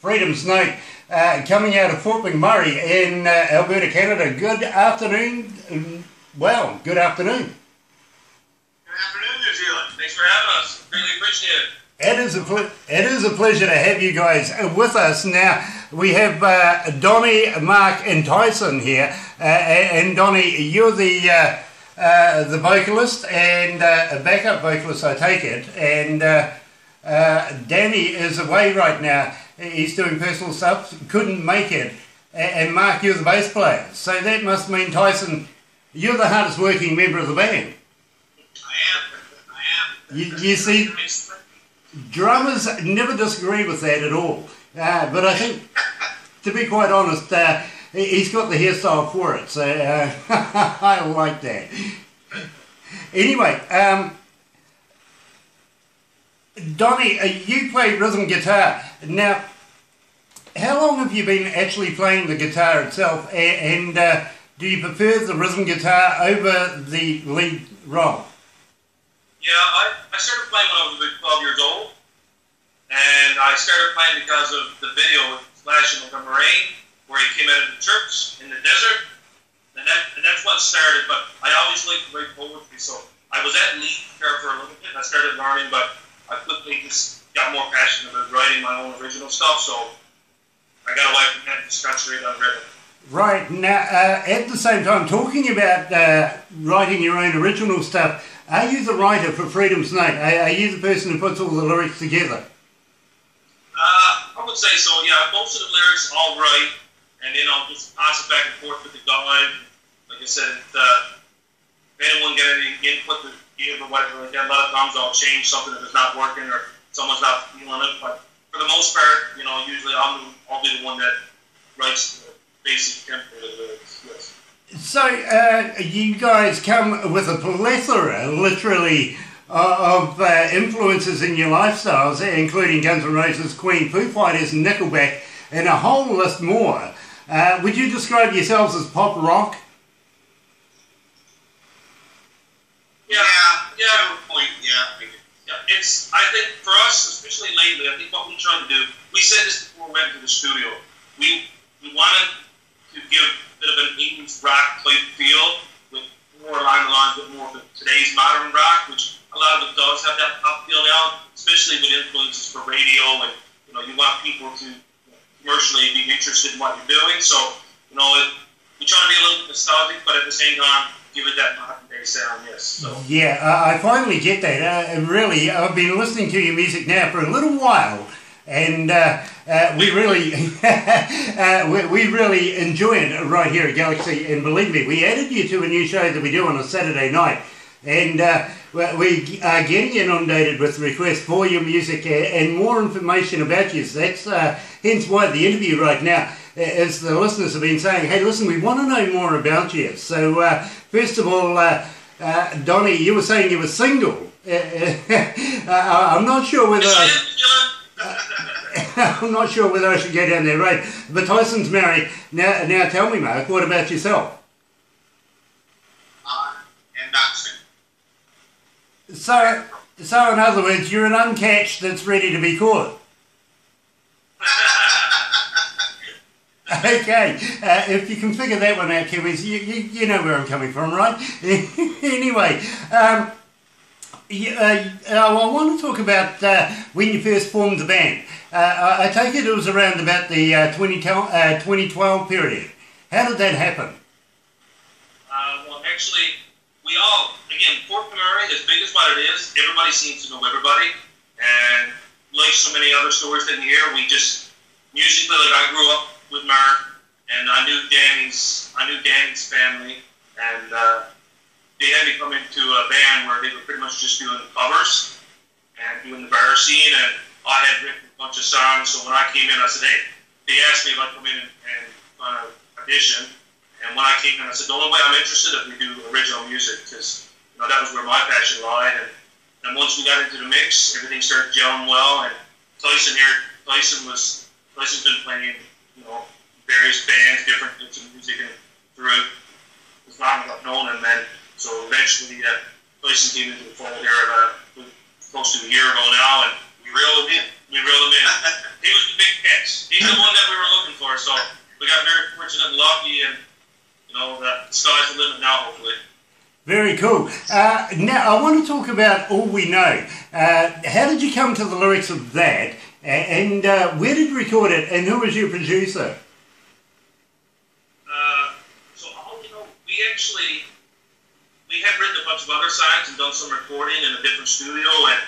Freedom's Night, coming out of Fort McMurray in Alberta, Canada. Good afternoon. Well, good afternoon. Good afternoon, New Zealand. Thanks for having us. Really appreciate it. It is a pleasure to have you guys with us. Now, we have Donnie, Mark and Tyson here. And Donnie, you're the vocalist and a backup vocalist, I take it. And Danny is away right now. He's doing personal stuff, couldn't make it. And Mark, you're the bass player. So that must mean, Tyson, you're the hardest working member of the band. I am. You see, drummers never disagree with that at all. But I think, to be quite honest, he's got the hairstyle for it. So I like that. Anyway, Donnie, you play rhythm guitar. Now, how long have you been actually playing the guitar itself, and do you prefer the rhythm guitar over the lead role? Yeah, I started playing when I was about 12 years old, and I started playing because of the video with Slash and the Marine, where he came out of the church in the desert, and that's what started. But I always liked to write poetry, so I was at lead guitar for a little bit, and I started learning, but I quickly just got more passionate about writing my own original stuff, so I got away from that and just concentrated on rhythm. Right. Now, at the same time, talking about writing your own original stuff, are you the writer for Freedom's Night? Are you the person who puts all the lyrics together? I would say so, yeah. Most of the lyrics I'll write, and then I'll just pass it back and forth with the guy. Like I said, if anyone get any input to give or whatever like that, a lot of times I'll change something if it's not working or someone's not feeling it. But for the most part, you know, usually I'll be the one that writes the basic tempo of the lyrics. Yes. So you guys come with a plethora, literally, of influences in your lifestyles, including Guns N' Roses, Queen, Foo Fighters, Nickelback, and a whole list more. Would you describe yourselves as pop rock? Yeah. It's, I think for us, especially lately, I think what we're trying to do, we said this before we went to the studio, we wanted to give a bit of an 80s rock type feel with more along the lines of more of today's modern rock, which a lot of it does have that pop feel now, especially with influences for radio, and you know, you want people to commercially be interested in what you're doing. So, you know, we try to be a little nostalgic, but at the same time, give it that modern day sound, yes. So. Yeah, I finally get that. Really, I've been listening to your music now for a little while, and we really we really enjoy it right here at Galaxy. And believe me, we added you to a new show that we do on a Saturday night, and we are getting inundated with requests for your music and more information about you. So that's hence why the interview right now, as the listeners have been saying, hey, listen, we want to know more about you. So first of all, Donnie, you were saying you were single. I'm not sure whether I'm not sure whether I should go down that road. But Tyson's married. Now tell me, Mark, what about yourself? And not single. So in other words, you're an uncatch that's ready to be caught. Okay, if you can figure that one out, Kiwis, you know where I'm coming from, right? Anyway, I want to talk about when you first formed the band. I take it was around about the 2012 period. How did that happen? Well, actually, we all, again, Fort McMurray, as big as what it is, everybody seems to know everybody. And like so many other stories that you hear, we just, musically, like I grew up with Mark, and I knew Danny's family, and they had me come into a band where they were pretty much just doing covers and doing the bar scene, and I had written a bunch of songs, so when I came in, I said, hey, they asked me if I'd come in and kind of audition, and when I came in, I said, the only way I'm interested if we do original music, because you know, that was where my passion lied, and once we got into the mix, everything started gelling well, and Tyson's been playing, you know, various bands, different bits of music, and through as long as I've known him, and so eventually Tyson came into the fold there close to a year ago now, and we reeled him in. He was the big catch. He's fortunate and lucky, and the sky's the limit now, hopefully. Very cool. Now, I want to talk about All We Know. How did you come to the lyrics of that, and where did you record it, and who was your producer? So All We Know, we had written a bunch of other songs and done some recording in a different studio, and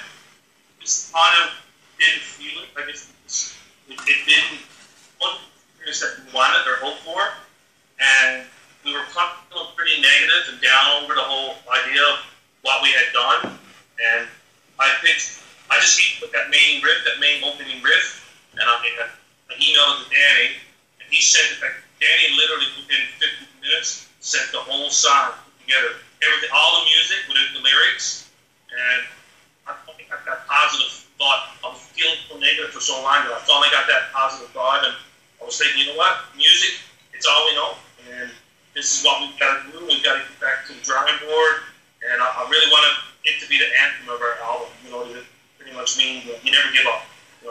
just kind of didn't feel it. I guess it didn't look that we wanted or hoped for, and we were feeling pretty negative and down over the whole idea of what we had done. And I just with that main opening riff, and I emailed it to Danny, and he sent it back. Danny literally within 15 minutes sent the whole song together, everything, all the music within the lyrics, and I finally got that positive thought. I was feeling so negative for so long that I finally got that positive thought, and I was thinking, you know what, music, it's all we know, and this is what we've got to do. We've got to get back to the drawing board, and I really wanted it to be the anthem of our album. It pretty much means you never give up.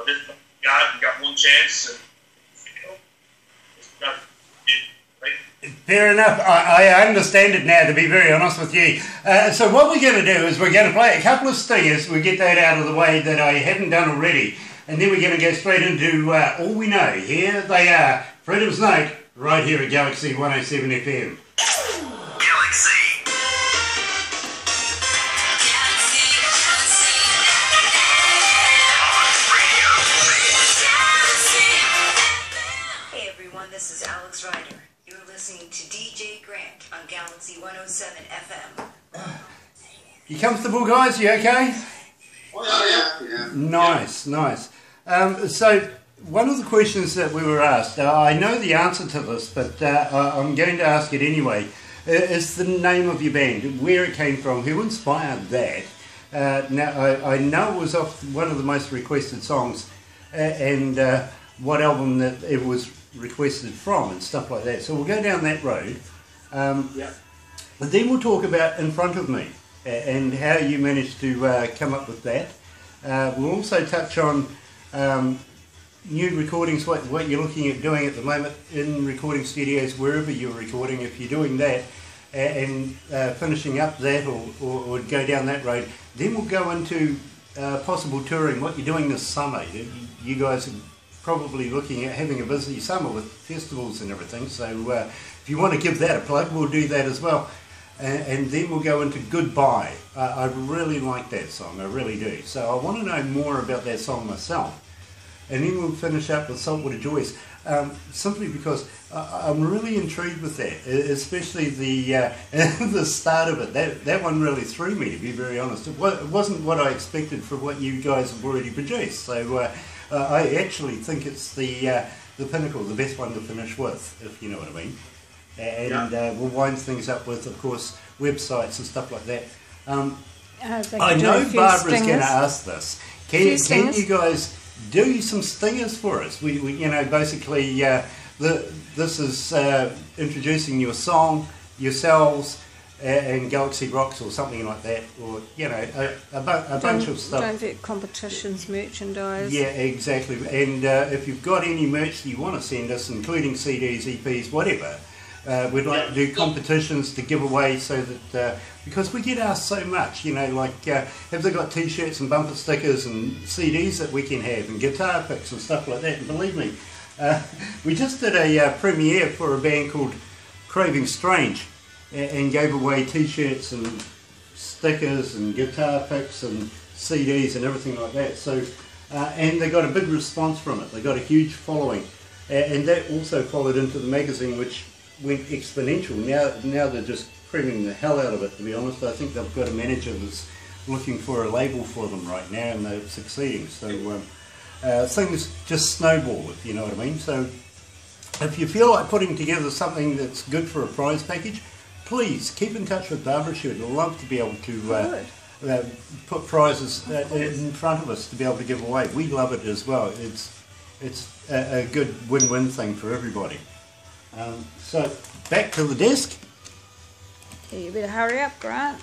This God, you got one chance, and it's got to be, right? Fair enough. I understand it now, to be very honest with you. So what we're going to do is we're going to play a couple of stingers. We get that out of the way that I hadn't done already, and then we're going to go straight into All We Know. Here they are, Freedom's Note, right here at Galaxy 107 FM. Galaxy. Hey everyone, this is Alex Ryder. You're listening to DJ Grant on Galaxy 107 FM. You comfortable, guys? You okay? Oh, yeah. Nice. So, one of the questions that we were asked, I know the answer to this, but I'm going to ask it anyway, is the name of your band, where it came from, who inspired that. Now, I know it was off one of the most requested songs, and what album that it was requested from, and stuff like that. So we'll go down that road. But then we'll talk about In Front of Me, and how you managed to come up with that. We'll also touch on new recordings, what you're looking at doing at the moment in recording studios, wherever you're recording, if you're doing that, and finishing up that or go down that road. Then we'll go into possible touring, what you're doing this summer. You guys are probably looking at having a busy summer with festivals and everything, so if you want to give that a plug, we'll do that as well. And then we'll go into Goodbye. I really like that song, I really do. So I want to know more about that song myself. And then we'll finish up with Saltwater Joys, simply because I'm really intrigued with that, especially the the start of it. That one really threw me, to be very honest. It wasn't what I expected for what you guys have already produced. So I actually think it's the pinnacle, the best one to finish with, if you know what I mean. And we'll wind things up with, of course, websites and stuff like that. I know Barbara's going to ask this. Can you guys do some stingers for us? We basically, this is introducing your song, yourselves, and Galaxy Rocks or something like that, or a bunch of stuff. Don't get competitions, merchandise. Yeah, exactly. And if you've got any merch that you want to send us, including CDs, EPs, whatever, we'd like to do competitions to give away, so that because we get asked so much, have they got T-shirts and bumper stickers and CDs that we can have, and guitar picks and stuff like that. And believe me, we just did a premiere for a band called Craving Strange, and gave away T-shirts and stickers and guitar picks and CDs and everything like that. So, and they got a big response from it. They got a huge following, and that also followed into the magazine, which went exponential. Now they're just creaming the hell out of it, to be honest. I think they've got a manager that's looking for a label for them right now, and they're succeeding. So things just snowball, if you know what I mean. So if you feel like putting together something that's good for a prize package, please keep in touch with Barbara. She would love to be able to put prizes in front of us to be able to give away. We love it as well. It's a good win-win thing for everybody. So back to the desk. Yeah, you better hurry up, Grant.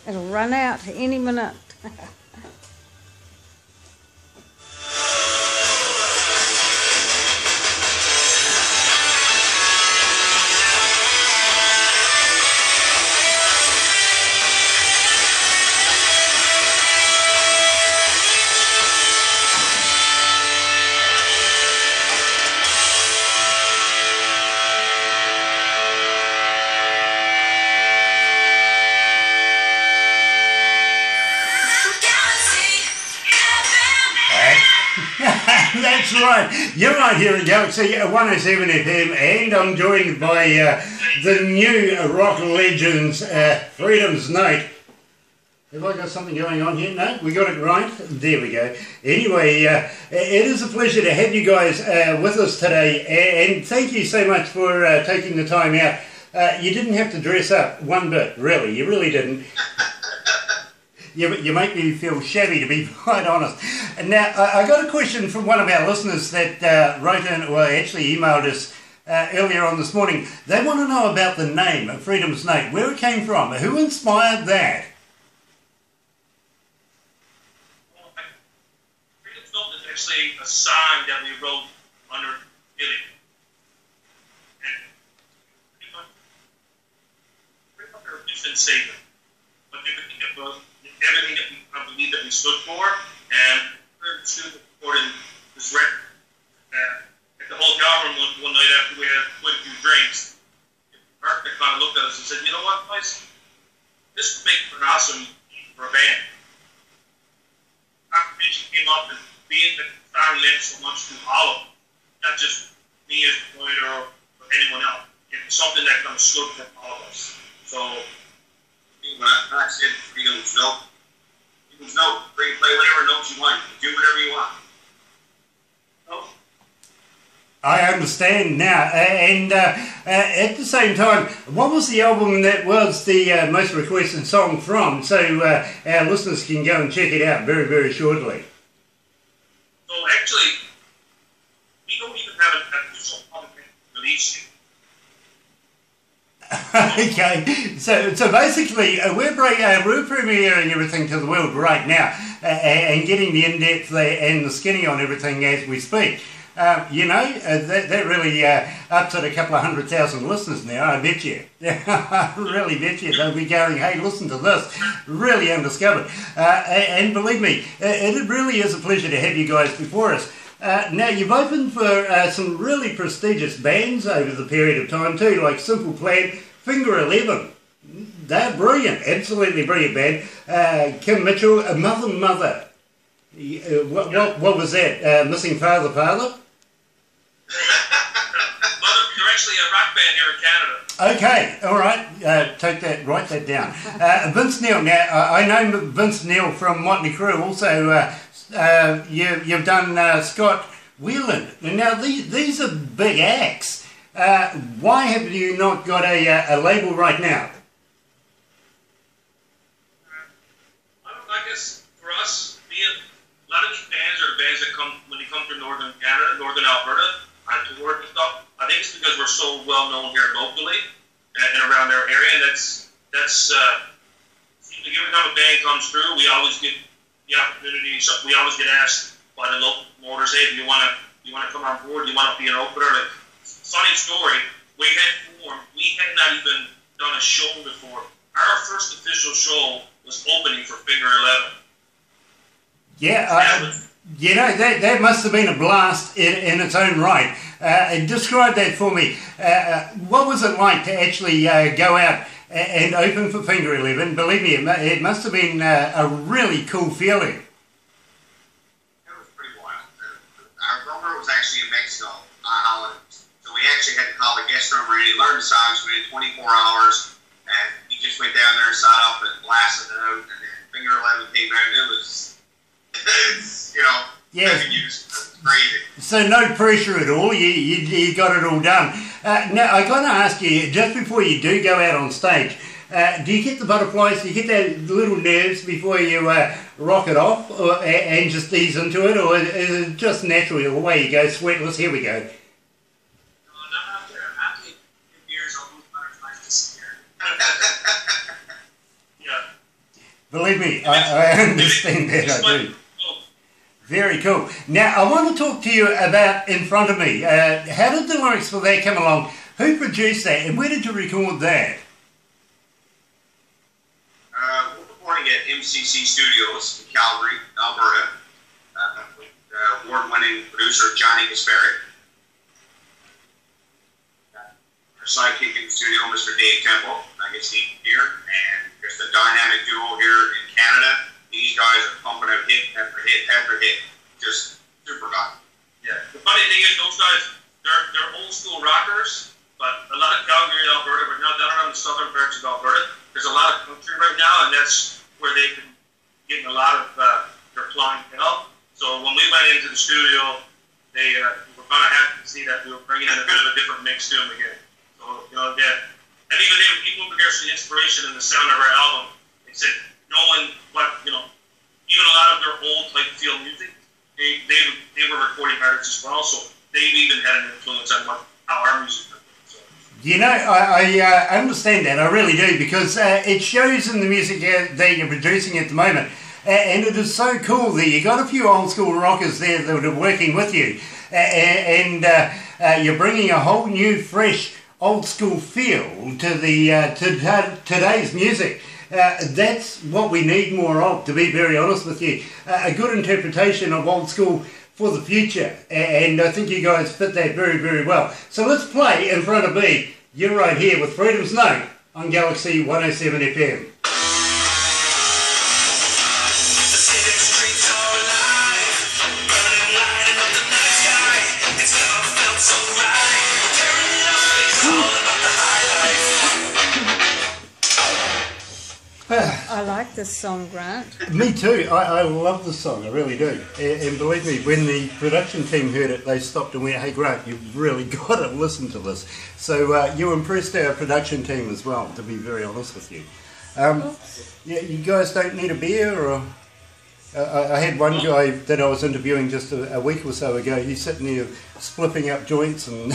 It'll run out any minute. right. You're right here at Galaxy 107 FM, and I'm joined by the new rock legends, Freedom's Night. Have I got something going on here? No, we got it right. There we go. Anyway, it is a pleasure to have you guys with us today, and thank you so much for taking the time out. You didn't have to dress up one bit, really. You really didn't. You make me feel shabby, to be quite honest. And now, I got a question from one of our listeners that wrote in, well, actually emailed us earlier on this morning. They want to know about the name of Freedom's Night, where it came from, who inspired that? Actually a sign that we wrote under Billy. And it's been saving. But everything that we believe that we stood for, and we're supporting this record. At the hotel room one night after we had quite a few drinks, Mark kind of looked at us and said, "You know what, guys? This would make for an awesome for a band." Our vision came up and being that the song meant so much to all of them, not just me as a poet or anyone else. It's something that kind of stood for all of us. So, when I said Freedom's Note, you can play whatever notes you want, do whatever you want. No? I understand now, and at the same time, what was the album that was the most requested song from, so our listeners can go and check it out very, very shortly? So actually, we don't even have an official public release yet. Okay, so basically we're premiering everything to the world right now, and getting the in-depth and the skinny on everything as we speak. That really ups at a couple of 100,000 listeners now, I bet you. I really bet you they'll be going, hey, listen to this, really undiscovered. And believe me, it really is a pleasure to have you guys before us. Now, you've opened for some really prestigious bands over the period of time too, like Simple Plan, Finger 11. They're brilliant, absolutely brilliant band. Kim Mitchell, Mother. What was that? Missing Father? They're actually a rock band here in Canada. Okay, all right. Write that down. Vince Neil. Now, I know Vince Neil from Motley Crue. Also, you've done Scott Weiland. Now, these are big acts. Why have you not got a label right now? I guess for us, a lot of these bands are the bands that come when they come from Northern Canada, Northern Alberta, to work and stuff. I think it's because we're so well known here locally and around our area. That's every time a band comes through, we always get the opportunity. We always get asked by the local promoters, "Hey, do you want to come on board? Do you want to be an opener?" Like, funny story. We had not even done a show before. Our first official show was opening for Finger 11. Yeah. That must have been a blast in its own right. Describe that for me. What was it like to actually go out and open for Finger 11? Believe me, it must have been a really cool feeling. It was pretty wild. Our drummer was actually in Mexico on holiday. So we actually had to call the guest drummer and he learned the songs within 24 hours. And he just went down there and sat up and blasted it out. And then Finger 11 came out. It was... Yeah. Crazy. So no pressure at all. You got it all done. Now I got to ask you, just before you do go out on stage, do you get the butterflies? Do you get that little nerves before you rock it off, and just ease into it, or is it just naturally the way you go, sweatless? Here we go. No, not after a few years, all those butterflies disappear. Yeah. Believe me, I understand that. I do. Very cool. Now, I want to talk to you about In Front of Me. How did the lyrics for that come along? Who produced that, and where did you record that? We're recording at MCC Studios in Calgary, Alberta, with award-winning producer Johnny Gaspari. Our sidekick in the studio, Mr. Dave Temple, I guess he's here, and just a dynamic duo here in Canada. These guys are pumping out hit after hit after hit. Just super guy. Yeah. The funny thing is, those guys, they're old school rockers, but a lot of Calgary, Alberta, but now down around the southern parts of Alberta, there's a lot of country right now, and that's where they've been getting a lot of their clientele. So when we went into the studio, they were kind of happy to see that we were bringing in a bit of a different mix to them again. So, again, and even with regards to the inspiration and the sound of our album, they said knowing what, even a lot of their old like field music, they were recording artists as well, so they've even had an influence on how our music is. So. I understand that, I really do, because it shows in the music that you're producing at the moment. And it is so cool that you got a few old school rockers there that are working with you, and you're bringing a whole new, fresh, old school feel to the today's music. That's what we need more of, to be very honest with you. A good interpretation of old school for the future, and I think you guys fit that very, very well. So let's play in front of me. You're right here with Freedom's Note on Galaxy 107 FM. I like this song, Grant. Me too. I love the song, I really do. And believe me, when the production team heard it, they stopped and went, "Hey Grant, you've really got to listen to this." So you impressed our production team as well, to be very honest with you. Yeah, you guys don't need a beer, or... I had one guy that I was interviewing just a week or so ago. He's sitting there spliffing up joints and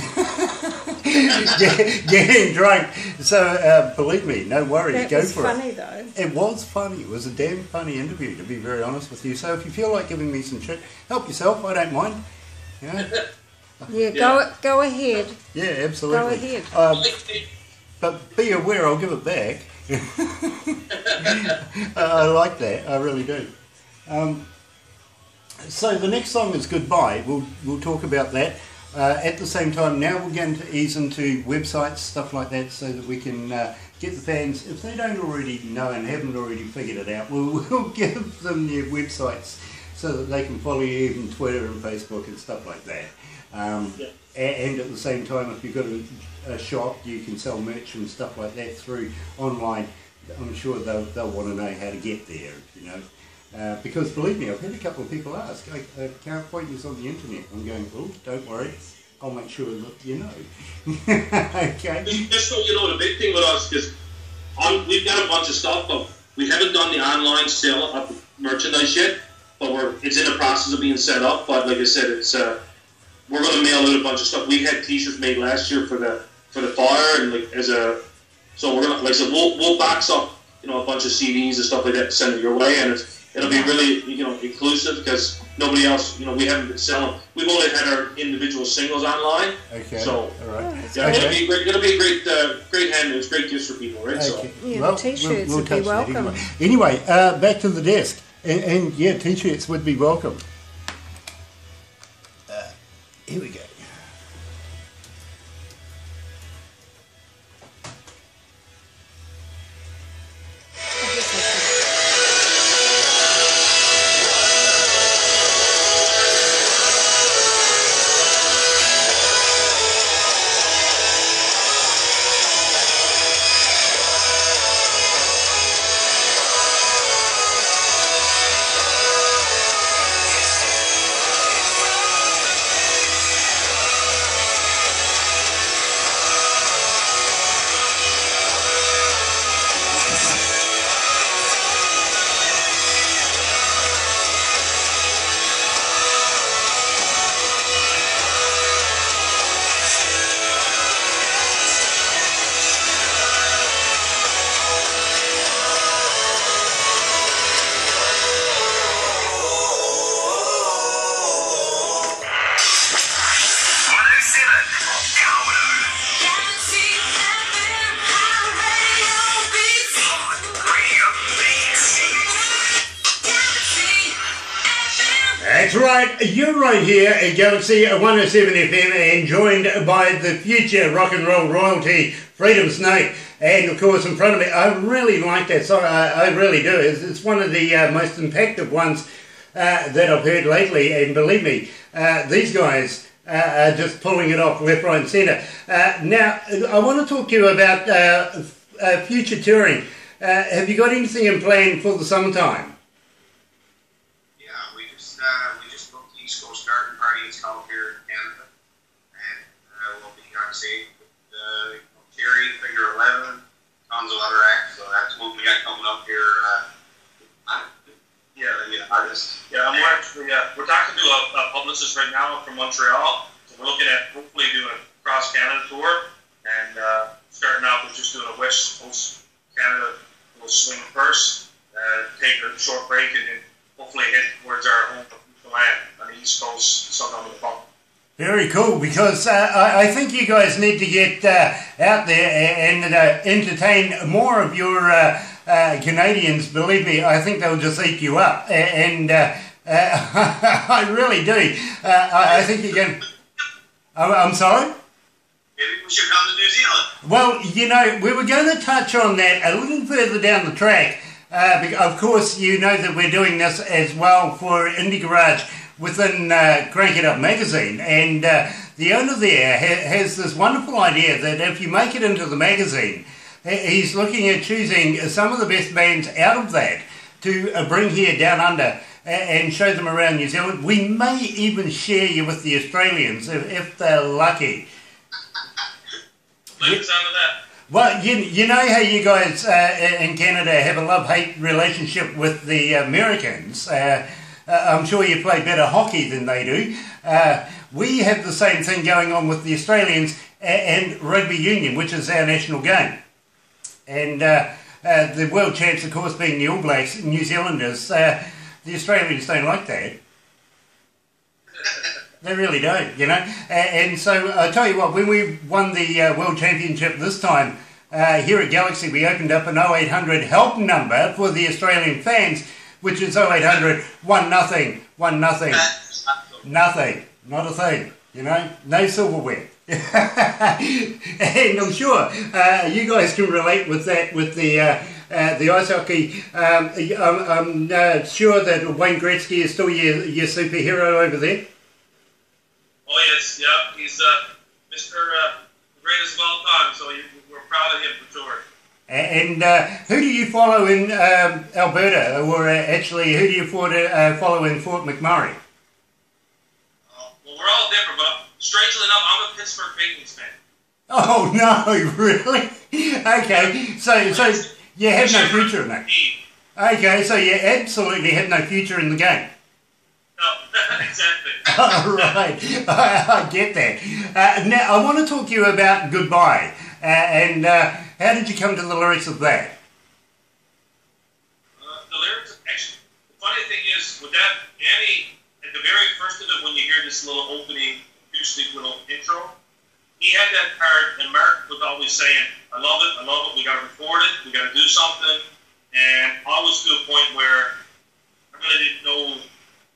getting drunk. So believe me, no worries, go for it. That was funny though. It was funny. It was a damn funny interview, to be very honest with you. So if you feel like giving me some shit, help yourself. I don't mind. Yeah, go ahead. Yeah, absolutely. Go ahead. But be aware, I'll give it back. I like that. I really do. So the next song is Goodbye. We'll talk about that. At the same time, now we're going to ease into websites, stuff like that, so that we can get the fans, if they don't already know and haven't already figured it out, we'll give them their websites so that they can follow you on Twitter and Facebook and stuff like that. And at the same time, if you've got a shop, you can sell merch and stuff like that through online. I'm sure they'll want to know how to get there, because believe me, I've had a couple of people ask, I can't find this on the internet. I'm going, oh, don't worry, I'll make sure that you know. Okay. Just so you know, the big thing with us is we've got a bunch of stuff, but we haven't done the online sale of the merchandise yet. But it's in the process of being set up. But like I said, it's we're going to mail out a bunch of stuff. We had T-shirts made last year for the fire, and so we're gonna we'll box up a bunch of CDs and stuff like that and send it your way, and it'll be really inclusive, because nobody else we haven't been selling. We've only had our individual singles online. Okay. So all right. Yeah, it'll be a great hand news, great gifts for people, right? Okay. So Yeah, T-shirts would be welcome. Anyway, back to the desk, and yeah, T-shirts would be welcome. Here we go. That's right, you're right here at Galaxy 107 FM and joined by the future rock and roll royalty, Freedom's Note. And of course in front of me, I really like that song, I really do. It's one of the most impactful ones that I've heard lately, and believe me, these guys are just pulling it off left, right and centre. Now, I want to talk to you about future touring. Have you got anything in plan for the summertime? Yeah, we just booked the East Coast Garden Party. It's called here in Canada, and we'll be on stage with Terry, Figure 11, tons of other acts. So that's what we got coming up here. I'm actually, we're talking to a publicist right now from Montreal. So we're looking at hopefully doing a cross Canada tour, and starting out with just doing a West Coast Canada. We'll swing first, take a short break, and then hopefully head towards our home land on the East Coast sometime in the fall. Very cool, because I think you guys need to get out there and entertain more of your Canadians. Believe me, I think they'll just eat you up, and I really do. I think you can. I'm sorry? Maybe we should come to New Zealand. Well, you know, we were going to touch on that a little further down the track. Of course, you know that we're doing this as well for Indie Garage within Crank It Up magazine, and the owner there has this wonderful idea that if you make it into the magazine, he's looking at choosing some of the best bands out of that to bring here down under and show them around New Zealand. We may even share you with the Australians if they're lucky. Like the sound of that. Well, you know how you guys in Canada have a love-hate relationship with the Americans. I'm sure you play better hockey than they do. We have the same thing going on with the Australians and rugby union, which is our national game. And the world champs, of course, being the All Blacks, New Zealanders. The Australians don't like that. They really don't, you know. And so I tell you what, when we won the World Championship this time, here at Galaxy, we opened up an 0800 help number for the Australian fans, which is 0800 1-0, 1-0, nothing, not a thing, you know, no silverware. And I'm sure you guys can relate with that, with the ice hockey. I'm sure that Wayne Gretzky is still your superhero over there. Oh yes, yeah, he's Mr. Greatest of all time, so we're proud of him for sure. And who do you follow in Alberta, or actually who do you follow in Fort McMurray? Well, we're all different, but strangely enough, I'm a Pittsburgh Penguins fan. Oh no, really? Okay, so you have no future in that. Okay, so you absolutely have no future in the game. No, exactly. All right, I get that. Now, I want to talk to you about Goodbye, and how did you come to the lyrics of that? The lyrics, actually, the funny thing is, with that, Danny, at the very first of it, when you hear this little opening, acoustic little intro, he had that part, and Mark was always saying, I love it, we got to record it, we got to do something, and I was to a point where I really didn't know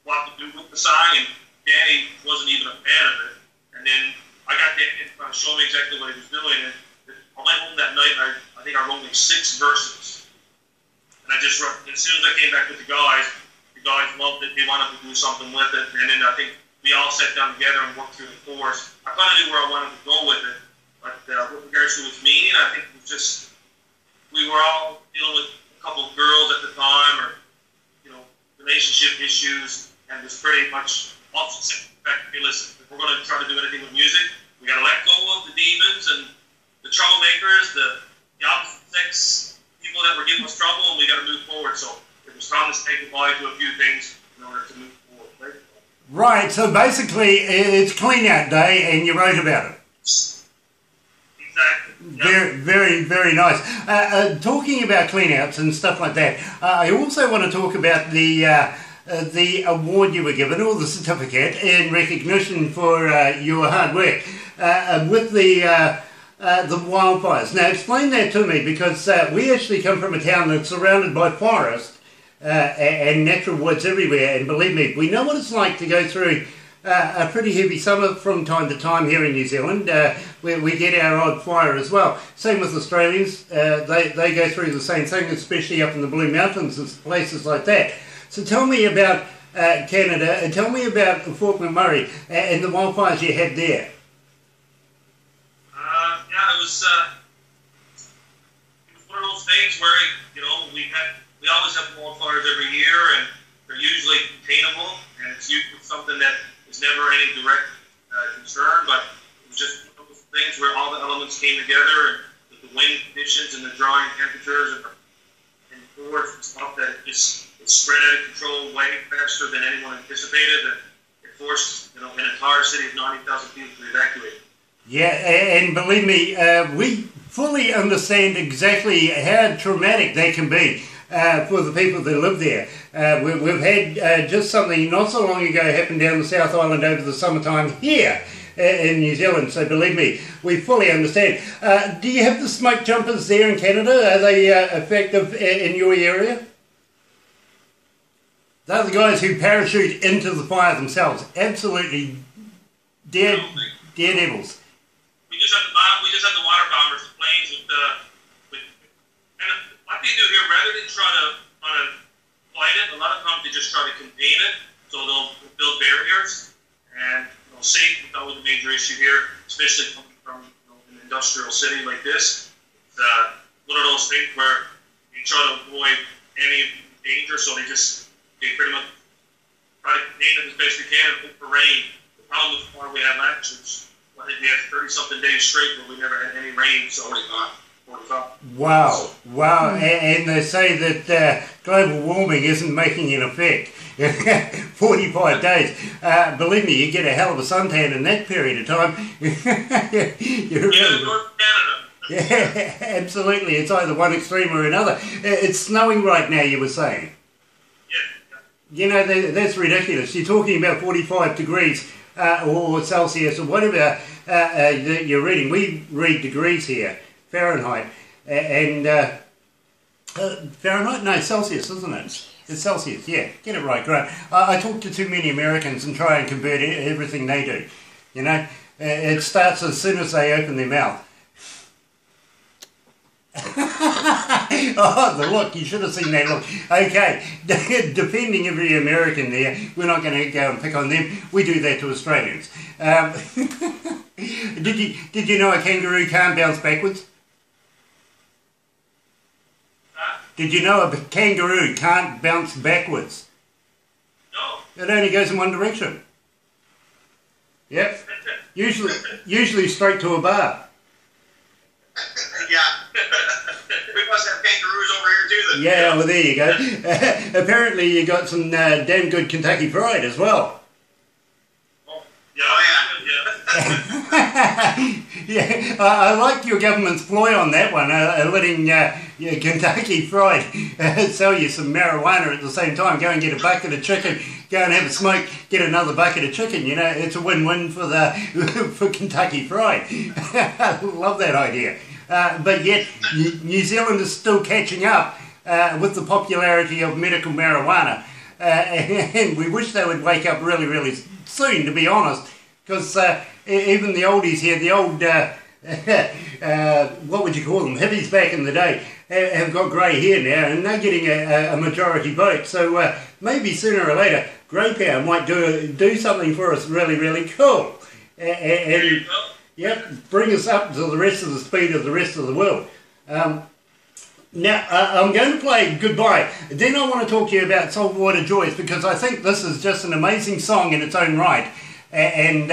what to do with the song, and Danny wasn't even a fan of it. And then I got Danny to kind of show me exactly what he was doing, and I went home that night, and I think I wrote like 6 verses. And I just wrote, as soon as I came back with the guys loved it, they wanted to do something with it, and then I think we all sat down together and worked through the chorus. I kind of knew where I wanted to go with it, but with regards to its meaning, I think it was just, we were all dealing with a couple of girls at the time, or, you know, relationship issues, and it was pretty much opposite. In fact, hey, listen, if we're going to try to do anything with music, we got to let go of the demons and the troublemakers, the opposite sex people that were giving us trouble, and we got to move forward. So it was time to say goodbye to a few things in order to move forward. Right, so basically it's clean out day and you wrote about it. Exactly. Very, very, very nice. Talking about clean outs and stuff like that, I also want to talk about the award you were given, or the certificate, in recognition for your hard work with the wildfires. Now explain that to me, because we actually come from a town that's surrounded by forest and natural woods everywhere, and believe me, we know what it's like to go through a pretty heavy summer from time to time here in New Zealand. We get our odd fire as well. Same with Australians, they go through the same thing, especially up in the Blue Mountains and places like that. So tell me about Canada. Tell me about Fort McMurray and the wildfires you had there. Yeah, it was one of those things where, you know, we always have wildfires every year, and they're usually containable, and it's usually something that is never any direct concern, but it was just one of those things where all the elements came together, and with the wind conditions and the drawing temperatures and force and stuff, that it spread out of control way faster than anyone anticipated, and it forced, you know, an entire city of 90,000 people to evacuate. Yeah, and believe me, we fully understand exactly how traumatic they can be for the people that live there. We've had just something not so long ago happen down the South Island over the summertime here in New Zealand, so believe me, we fully understand. Do you have the smoke jumpers there in Canada? Are they effective in your area? They're the guys who parachute into the fire themselves. Absolutely daredevils. We just have the water bombers, the planes with and what they do here, rather than try to fight it, a lot of times they just try to contain it. So they'll build barriers, and safety is always a major issue here, especially coming from an industrial city like this. It's one of those things where you try to avoid any danger, so they pretty much try to contain it as best they can and hope for rain. The problem with the fire we had last year, we had 30-something days straight where we never had any rain, so 45. Wow. And they say that global warming isn't making an effect. 45 days. Believe me, you get a hell of a suntan in that period of time. You're really... North Canada. Yeah, absolutely. It's either one extreme or another. It's snowing right now, you were saying. Yeah. You know, that's ridiculous. You're talking about 45 degrees or Celsius or whatever that you're reading. We read degrees here, Fahrenheit. And Fahrenheit? No, Celsius, isn't it? It's Celsius, yeah. Get it right, great. I talk to too many Americans and try and convert everything they do. You know, it starts as soon as they open their mouth. Oh, the look, you should have seen that look. Okay, defending every American there, we're not going to go and pick on them. We do that to Australians. Did you know a kangaroo can't bounce backwards? Did you know a kangaroo can't bounce backwards? No. It only goes in one direction. Yep. Usually straight to a bar. Yeah. We must have kangaroos over here too then. Yeah, well there you go. Apparently you got some damn good Kentucky Fried as well. Oh yeah. Yeah, I like your government's ploy on that one, letting Kentucky Fried sell you some marijuana at the same time. Go and get a bucket of chicken, go and have a smoke, get another bucket of chicken. You know, it's a win-win for Kentucky Fried. I love that idea. But yet, New Zealand is still catching up with the popularity of medical marijuana. And we wish they would wake up really, really soon, to be honest. Because even the oldies here, the old, what would you call them, hippies back in the day, have got grey hair now, and they're getting a majority vote. So maybe sooner or later, grey power might do something for us really, really cool. And yep, bring us up to the rest of the speed of the rest of the world. Now, I'm going to play Goodbye. Then I want to talk to you about Saltwater Joys, because I think this is just an amazing song in its own right. And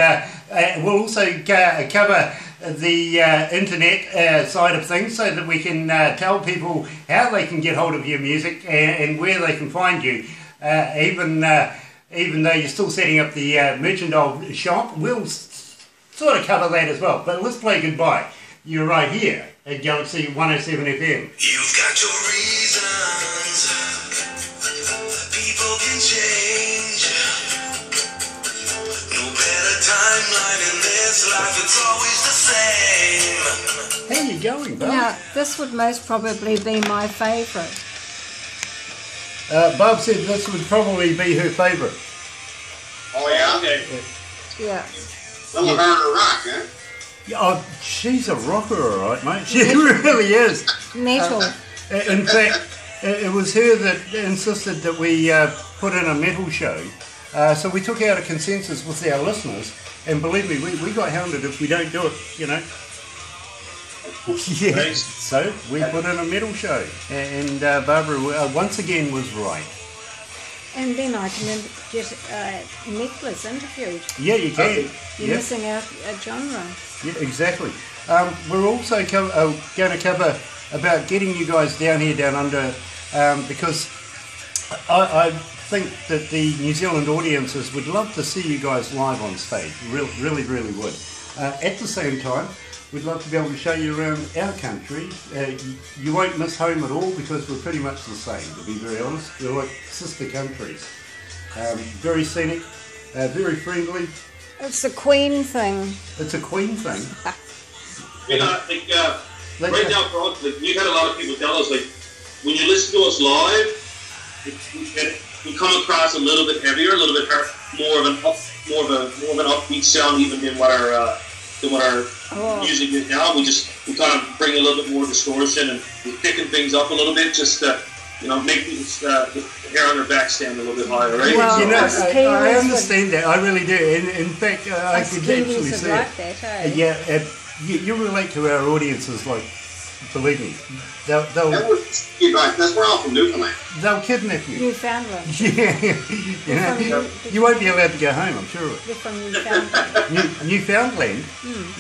we'll also cover the internet side of things, so that we can tell people how they can get hold of your music and where they can find you. Even though you're still setting up the merchandise shop, we'll sort of cover that as well. But let's play Goodbye. You're right here at Galaxy 107 FM. You've got your reasons. People can change. No better timeline in this life. It's always the same. How you going, Bob? Now, this would most probably be my favourite. Bob said this would probably be her favourite. Oh yeah? Okay. Yeah. Little harder rock, huh? Oh, she's a rocker, all right, mate. She really is. Metal. In fact, it was her that insisted that we put in a metal show. So we took out a consensus with our listeners, and believe me, we got hounded if we don't do it, you know. Yeah. Nice. So we put in a metal show, and Barbara once again was right. And then I can get Nicholas interviewed. Yeah, you can. You're missing out a genre. Yeah, exactly. We're also going to cover about getting you guys down here, down under, because I think that the New Zealand audiences would love to see you guys live on stage. Really, really would. At the same time, we'd love to be able to show you around our country. You won't miss home at all because we're pretty much the same, to be very honest. We're like sister countries. Very scenic, very friendly. It's the Queen thing. It's a Queen thing. You know, right now, for us, we've had a lot of people tell us, like, when you listen to us live, we come across a little bit heavier, a little bit more of an upbeat sound, even than what our music is now. We kind of bring a little bit more distortion, and we're picking things up a little bit, just to, make people's hair on their back stand a little bit higher, right? Well, I understand that. I really do. In fact, I could actually say like that, eh? yeah, you relate to our audiences, like, believe me, they'll That's we're all from Newfoundland. they'll kidnap you. Newfoundland. Yeah, you won't be allowed to go home, I'm sure. They're from Newfoundland. Newfoundland?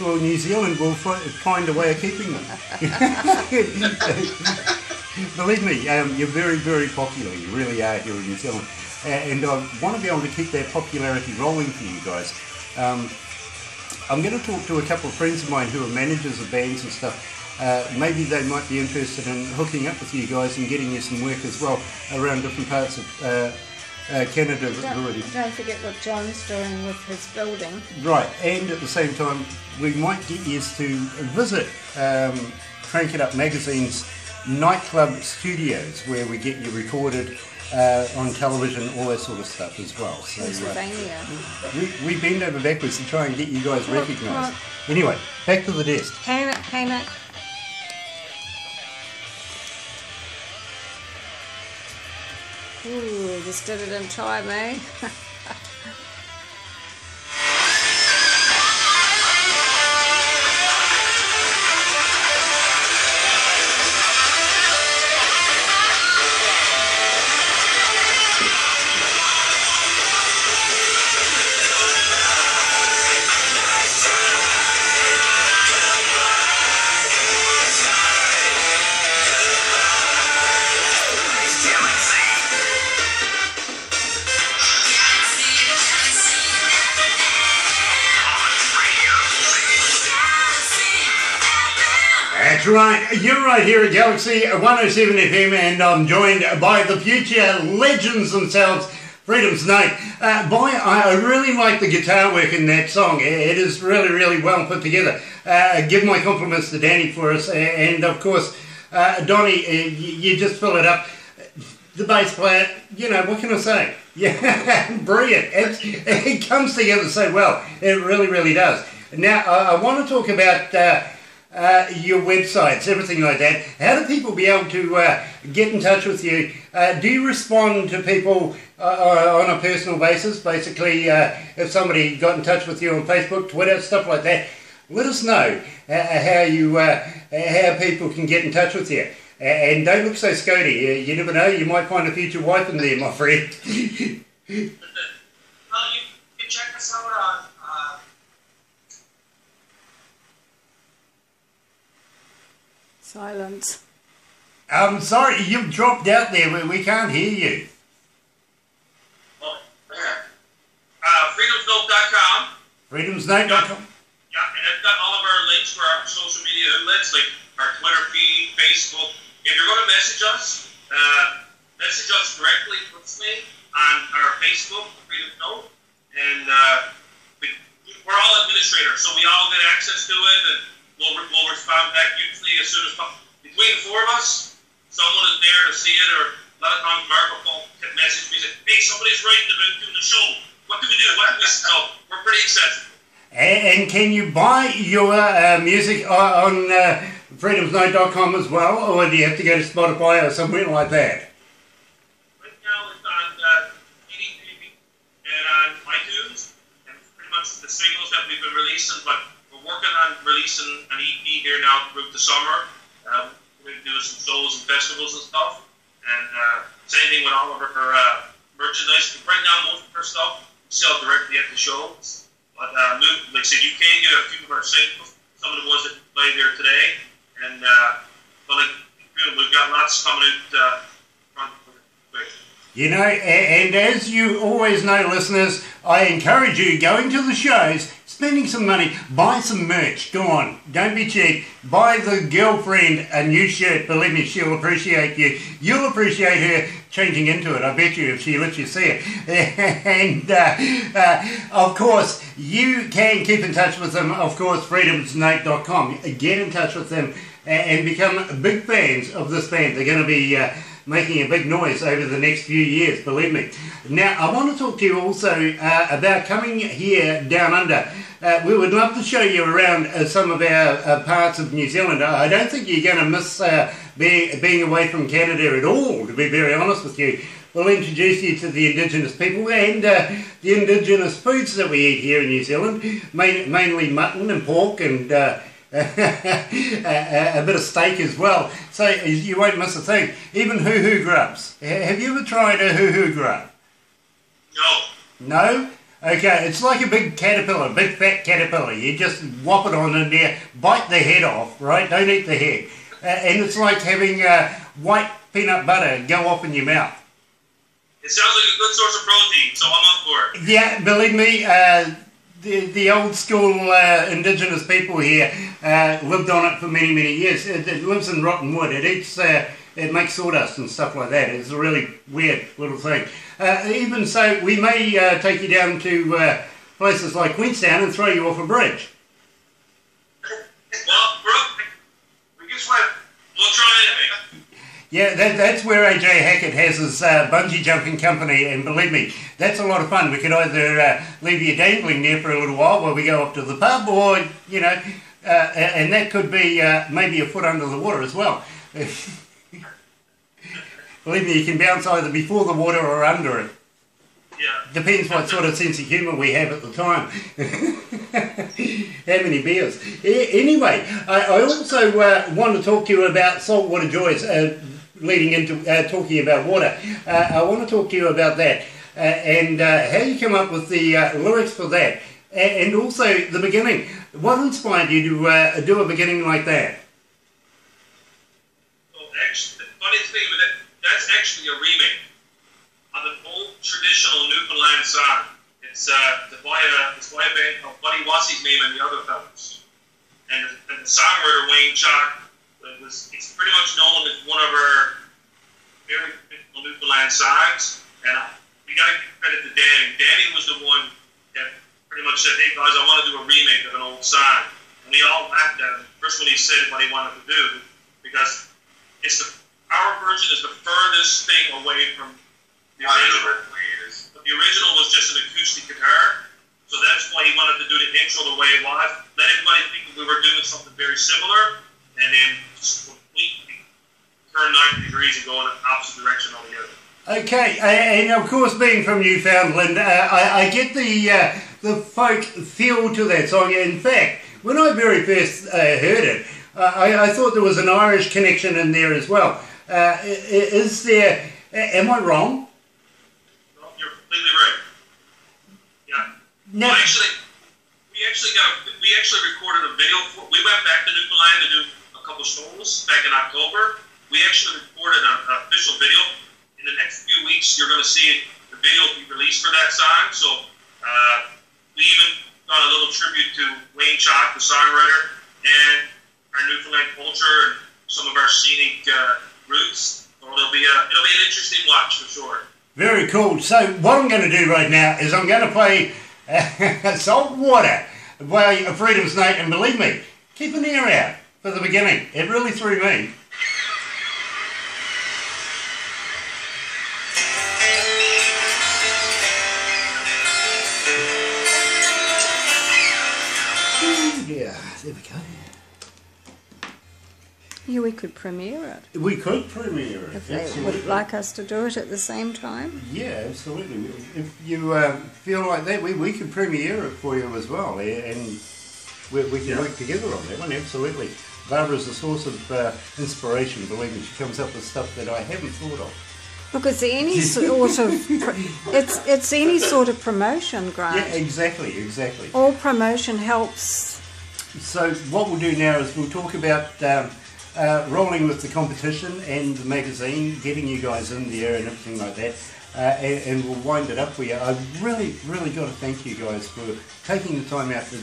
Well, New Zealand will find a way of keeping them. Believe me, you're very, very popular. You really are here in New Zealand. And I want to be able to keep that popularity rolling for you guys. I'm going to talk to a couple of friends of mine who are managers of bands and stuff. Maybe they might be interested in hooking up with you guys and getting you some work as well around different parts of Canada already. Don't forget what John's doing with his building. Right, and at the same time, we might get you to visit Crank It Up Magazine's nightclub studios, where we get you recorded on television, all that sort of stuff as well. So Pennsylvania. we bend over backwards to try and get you guys recognised. Anyway, back to the desk. Can it? Ooh, just did it in time, eh? That's right, you're right here at Galaxy 107 FM, and I'm joined by the future legends themselves, Freedom's Night. Boy, I really like the guitar work in that song. It is really, really well put together. Give my compliments to Danny for us, and of course, Donnie, you just fill it up. The bass player, what can I say? Yeah, brilliant. It comes together so well. It really, really does. Now, I want to talk about your websites, everything like that. How do people be able to get in touch with you? Do you respond to people on a personal basis? Basically, if somebody got in touch with you on Facebook, Twitter, stuff like that, let us know how people can get in touch with you. And don't look so scody. You never know, you might find a future wife in there, my friend. You can check us out on Silence. I'm sorry, you've dropped out there. We can't hear you. freedomsnote.com. Freedomsnote.com. Yeah, and it's got all of our links for our social media outlets, like our Twitter feed, Facebook. If you're going to message us directly personally on our Facebook, Freedom Note, and we're all administrators, so we all get access to it, and we'll respond back usually as soon as possible. Between the four of us, someone is there to see it, or a lot of times Mark will message me and say, hey, somebody's writing about doing the show. What do we do? So we're pretty accessible. And can you buy your music on freedomsnote.com as well, or do you have to go to Spotify or somewhere like that? Right now it's on releasing, but we're working on releasing an EP here now through the summer. We're going to do some shows and festivals and stuff. And same thing with all of her merchandise. Right now, most of her stuff we sell directly at the shows. But like I said, you can get a few of our singles, some of the ones that played there today. And we've got lots coming out quick. You know, and as you always know, listeners, I encourage you going to the shows, spending some money, buy some merch. Go on, don't be cheap. Buy the girlfriend a new shirt. Believe me, she'll appreciate you. You'll appreciate her changing into it, I bet you, if she lets you see it. And, of course, you can keep in touch with them. Of course, freedomsnote.com. Get in touch with them and become big fans of this band. They're going to be making a big noise over the next few years, believe me. Now, I want to talk to you also about coming here down under. We would love to show you around some of our parts of New Zealand. I don't think you're going to miss being away from Canada at all, to be very honest with you. We'll introduce you to the Indigenous people and the Indigenous foods that we eat here in New Zealand, mainly mutton and pork and a bit of steak as well, so you won't miss a thing. Even hoo-hoo grubs. Have you ever tried a hoo-hoo grub? No. No? Okay, it's like a big caterpillar, big fat caterpillar. You just whop it on in there, bite the head off, right? Don't eat the head. And it's like having white peanut butter go off in your mouth. It sounds like a good source of protein, so I'm up for it. Yeah, believe me, the old school Indigenous people here lived on it for many, many years. It lives in rotten wood. It eats, it makes sawdust and stuff like that. It's a really weird little thing. Even so, we may take you down to places like Queenstown and throw you off a bridge. Well, Brooke, we just went. We'll try anyway. Yeah, that's where AJ Hackett has his bungee jumping company, and believe me, that's a lot of fun. We could either leave you dangling there for a little while we go up to the pub, or, you know, and that could be maybe a foot under the water as well. Believe me, you can bounce either before the water or under it. Yeah. Depends what sort of sense of humour we have at the time. How many beers? Anyway, I also want to talk to you about Saltwater Joys, leading into talking about water. I want to talk to you about that and how you come up with the lyrics for that, and also the beginning. What inspired you to do a beginning like that? Well, actually, the funny thing with it, that's actually a remake of an old traditional Newfoundland song. It's by a band called Buddy Wassey's Name and the Other Fellas. And the songwriter Wayne Chalk, it's pretty much known as one of our very traditional Newfoundland songs. And we got to give credit to Danny. Danny was the one that pretty much said, "Hey guys, I want to do a remake of an old song." And we all laughed at him. First when he said what he wanted to do, because our version is the furthest thing away from the original. But the original was just an acoustic guitar, so that's why he wanted to do the intro the way it was. Let everybody think we were doing something very similar, and then just completely turn 90 degrees and go in the opposite direction altogether. Okay, and of course, being from Newfoundland, I get the folk feel to that song. In fact, when I very first heard it, I thought there was an Irish connection in there as well. Is there? Am I wrong? No, you're completely right. Yeah. No. Well, we actually recorded a video. We went back to Newfoundland to do a couple shows back in October. We actually recorded an official video. In the next few weeks, you're going to see the video be released for that song. So we even got a little tribute to Wayne Chalk, the songwriter, and our Newfoundland culture and some of our scenic roots. So it'll be an interesting watch for sure. Very cool. So what I'm going to do right now is I'm going to play Saltwater by Freedom's Note, and believe me, keep an ear out for the beginning. It really threw me. Yeah, there we go. Yeah, we could premiere it. We could premiere it. If they would like us to do it at the same time. Yeah, absolutely. If you feel like that, we could premiere it for you as well. And we can work together on that one, absolutely. Barbara's a source of inspiration, believe me. She comes up with stuff that I haven't thought of. Look, it's any sort of it's any sort of promotion, Grant. Yeah, exactly. All promotion helps. So what we'll do now is we'll talk about rolling with the competition and the magazine, getting you guys in there and everything like that, and we'll wind it up for you. I really got to thank you guys for taking the time out to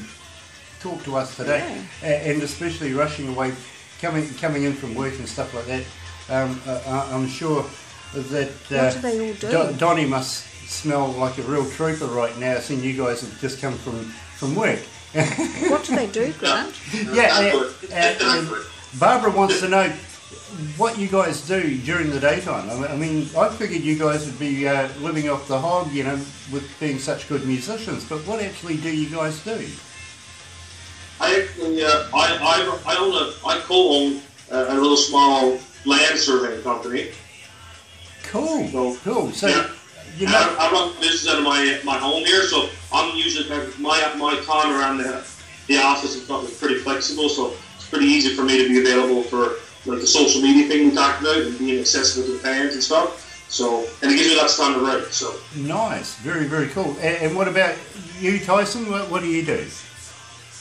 talk to us today, and especially rushing away, coming in from work and stuff like that. I'm sure that what do they all do? Donnie must smell like a real trooper right now, seeing you guys have just come from work. What do they do, Grant? Barbara wants to know what you guys do during the daytime. I mean, I figured you guys would be living off the hog, you know, with being such good musicians, but what actually do you guys do? I actually, I co-own a little small land surveying company. Cool. So, yeah, you know, I run business out of my home here, so I'm usually my time around the office and stuff is pretty flexible, so it's pretty easy for me to be available for like the social media thing we talked about and being accessible to the fans and stuff. So, and it gives me lots of time to write. So nice, very cool. And what about you, Tyson? What do you do?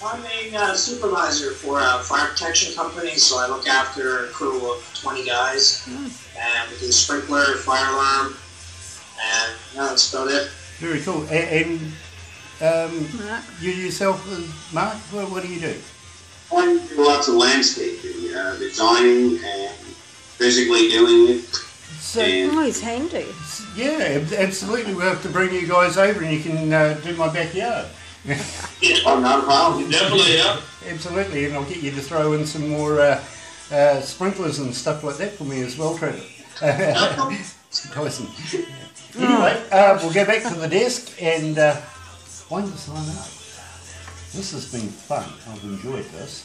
I'm a supervisor for a fire protection company, so I look after a crew of 20 guys, and we do sprinkler, fire alarm, and that's about it. Very cool. And you yourself, Mark, what do you do? I do lots of landscaping, designing and physically doing it. So, It's handy. Yeah, absolutely. We'll have to bring you guys over and you can do my backyard. Oh, not a problem. definitely, yeah. Absolutely, and I'll get you to throw in some more sprinklers and stuff like that for me as well, Trevor. Tyson. Anyway, we'll go back to the desk and wind the sign up. This has been fun. I've enjoyed this.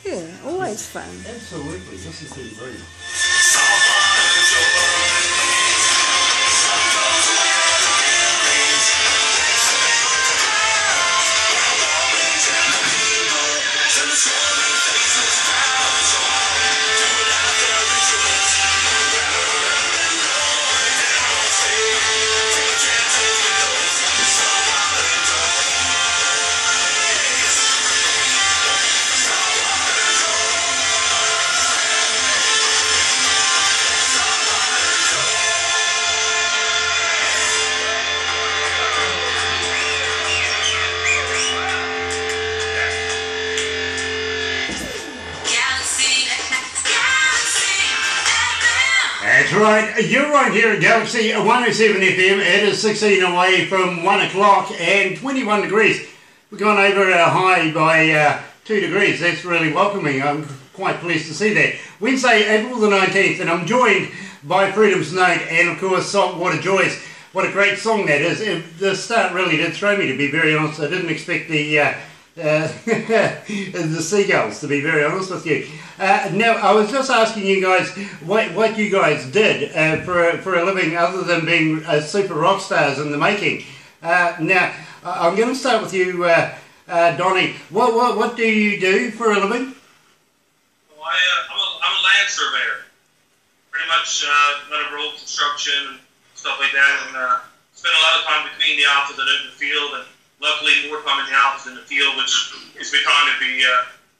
Yeah, always fun. Absolutely, this has been brilliant. That's right, you're right here at Galaxy 107 FM. It is 16 away from 1 o'clock and 21 degrees. We've gone over our high by 2 degrees. That's really welcoming. I'm quite pleased to see that. Wednesday, April the 19th, and I'm joined by Freedom's Note and, of course, Saltwater Joys. What a great song that is. The start really did throw me, to be very honest. I didn't expect the seagulls, to be very honest with you. Now, I was just asking you guys what you guys did for a living other than being super rock stars in the making. Now, I'm going to start with you, Donnie. What do you do for a living? Well, I'm a land surveyor. Pretty much run a road construction and stuff like that, and spend a lot of time between the office and in the field, and luckily more time in the office than the field, which gives me time to be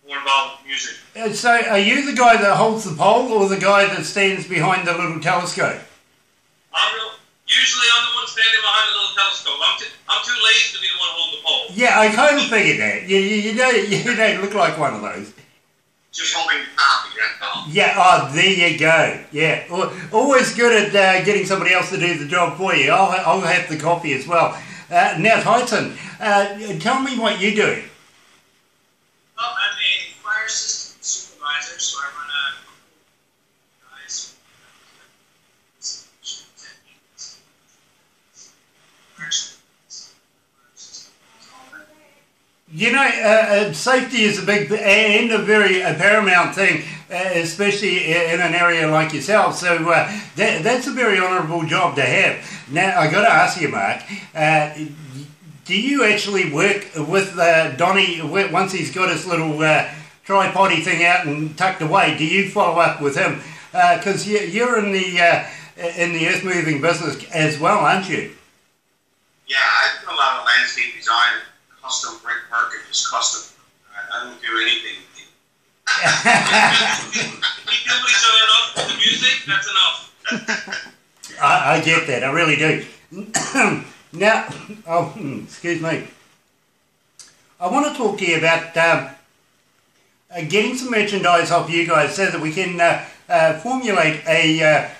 more involved with music. So, are you the guy that holds the pole or the guy that stands behind the little telescope? Usually I'm the one standing behind the little telescope. I'm too lazy to be the one holding the pole. Yeah, I kind of figured that. You don't look like one of those. Just holding the copy, that's all. Yeah, there you go. Yeah, always good at getting somebody else to do the job for you. I'll have the copy as well. Now, Tyson, tell me what you do. Well, I'm a fire system supervisor, so I run a guys. You know, safety is a big and a very paramount thing, especially in an area like yourself. So that's a very honourable job to have. Now, I got to ask you, Mark, do you actually work with Donnie once he's got his little tripoddy thing out and tucked away? Do you follow up with him? Because you're in the earth moving business as well, aren't you? Yeah, I do a lot of landscape design, custom brickwork, and just custom. I don't do anything. We do each other enough with the music. That's enough. I get that. I really do. Now, excuse me. I want to talk to you about getting some merchandise off you guys so that we can formulate a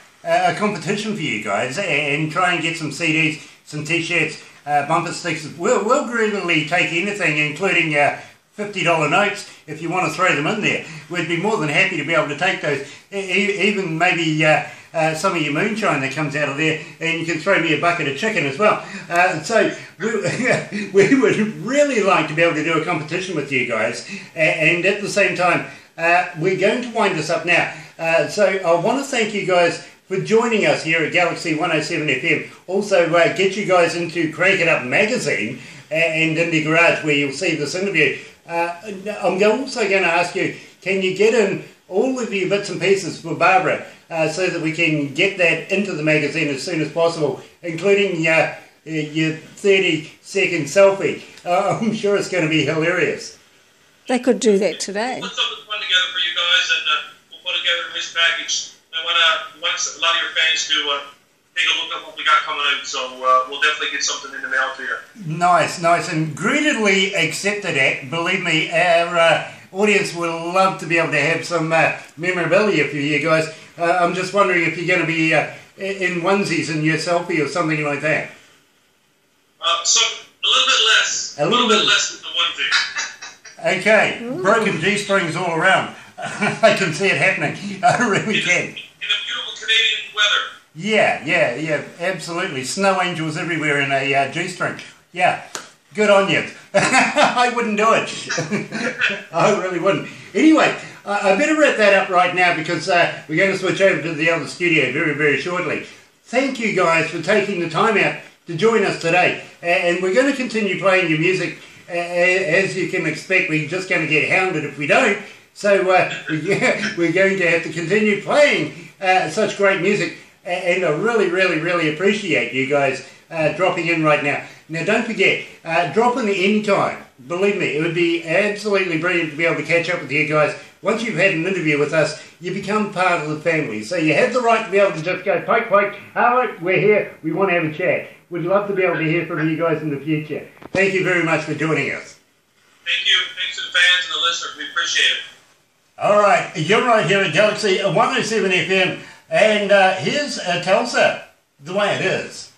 competition for you guys and try and get some CDs, some T-shirts, bumper sticks. We'll greedily take anything, including $50 notes, if you want to throw them in there. We'd be more than happy to be able to take those, even maybe some of your moonshine that comes out of there, and you can throw me a bucket of chicken as well. So we would really like to be able to do a competition with you guys, and at the same time, we're going to wind this up now. So I want to thank you guys for joining us here at Galaxy 107 FM. Also, get you guys into Crank It Up magazine and Indie Garage, where you'll see this interview. I'm also going to ask you, can you get in all of your bits and pieces for Barbara so that we can get that into the magazine as soon as possible, including your 30-second selfie. I'm sure it's going to be hilarious. They could do that today. We'll put something fun together for you guys, and we'll put together a nice package. I want a lot of your fans to take a look at what we got coming out, so we'll definitely get something in the mail to you. Nice, and greedily accepted it. Believe me, our audience will love to be able to have some memorabilia for you guys. I'm just wondering if you're going to be in onesies in your selfie or something like that. So a little bit less. A little bit less than the onesie. Okay, broken G-strings all around. I can see it happening. I really can. In the beautiful Canadian weather. Yeah, absolutely. Snow angels everywhere in a G-string. Yeah, good on you. I wouldn't do it. I really wouldn't. Anyway, I better wrap that up right now because we're going to switch over to the other studio very, very shortly. Thank you guys for taking the time out to join us today. And we're going to continue playing your music. As you can expect, we're just going to get hounded if we don't. So we're going to have to continue playing such great music. And I really, really, really appreciate you guys dropping in right now. Now, don't forget, drop in any time. Believe me, it would be absolutely brilliant to be able to catch up with you guys. Once you've had an interview with us, you become part of the family. So you have the right to be able to just go, poke, hello, we're here, we want to have a chat. We'd love to be able to hear from you guys in the future. Thank you very much for joining us. Thank you. Thanks to the fans and the listeners. We appreciate it. All right, you're right here at Galaxy 107 FM. And here's Tulsa, the way it is.